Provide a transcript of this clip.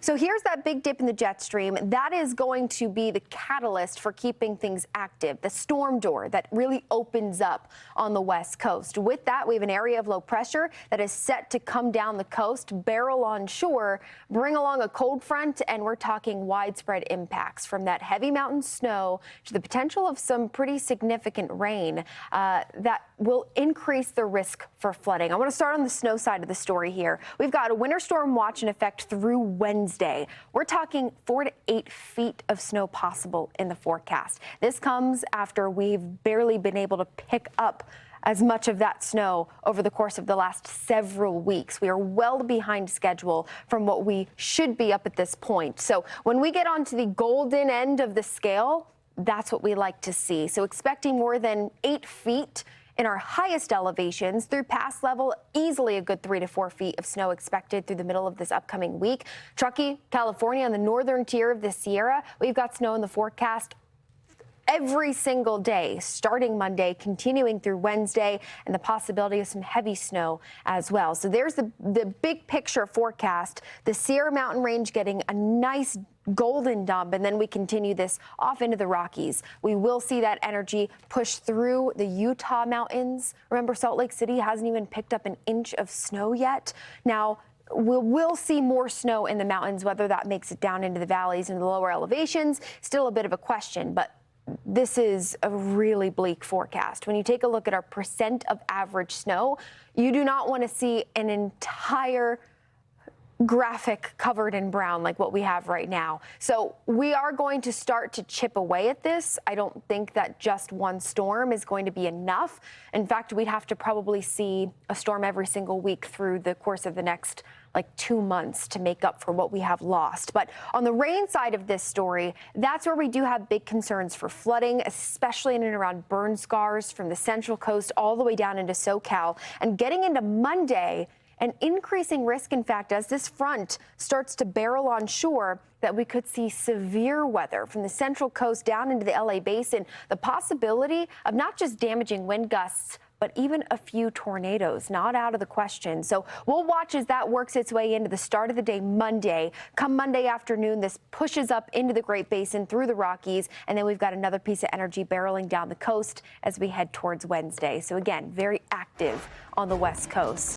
So here's that big dip in the jet stream. That is going to be the catalyst for keeping things active, the storm door that really opens up on the west coast. With that, we have an area of low pressure that is set to come down the coast, barrel on shore, bring along a cold front, and we're talking widespread impacts from that heavy mountain snow to the potential of some pretty significant rain that will increase the risk for flooding. I want to start on the snow side of the story here. We've got a winter storm watch in effect through Wednesday. We're talking 4 to 8 feet of snow possible in the forecast. This comes after we've barely been able to pick up as much of that snow over the course of the last several weeks. We are well behind schedule from what we should be up at this point. So when we get onto the golden end of the scale, that's what we like to see. So expecting more than 8 feet in our highest elevations through pass level, easily a good 3 to 4 feet of snow expected through the middle of this upcoming week. Truckee, California, on the northern tier of the Sierra, we've got snow in the forecast every single day, starting Monday, continuing through Wednesday, and the possibility of some heavy snow as well. So there's the big picture forecast. The Sierra Mountain Range getting a nice golden dump, and then we continue this off into the Rockies. We will see that energy push through the Utah mountains. Remember, Salt Lake City hasn't even picked up an inch of snow yet. Now, we'll see more snow in the mountains. Whether that makes it down into the valleys and the lower elevations, still a bit of a question, but this is a really bleak forecast. When you take a look at our percent of average snow, you do not want to see an entire graphic covered in brown like what we have right now. So we are going to start to chip away at this. I don't think that just one storm is going to be enough. In fact, we'd have to probably see a storm every single week through the course of the next 2 months to make up for what we have lost. But on the rain side of this story, that's where we do have big concerns for flooding, especially in and around burn scars from the Central Coast all the way down into SoCal. And getting into Monday, an increasing risk, in fact, as this front starts to barrel on shore, that we could see severe weather from the Central Coast down into the LA basin, the possibility of not just damaging wind gusts, but even a few tornadoes, not out of the question. So we'll watch as that works its way into the start of the day Monday. Come Monday afternoon, this pushes up into the Great Basin through the Rockies, and then we've got another piece of energy barreling down the coast as we head towards Wednesday. So again, very active on the West Coast.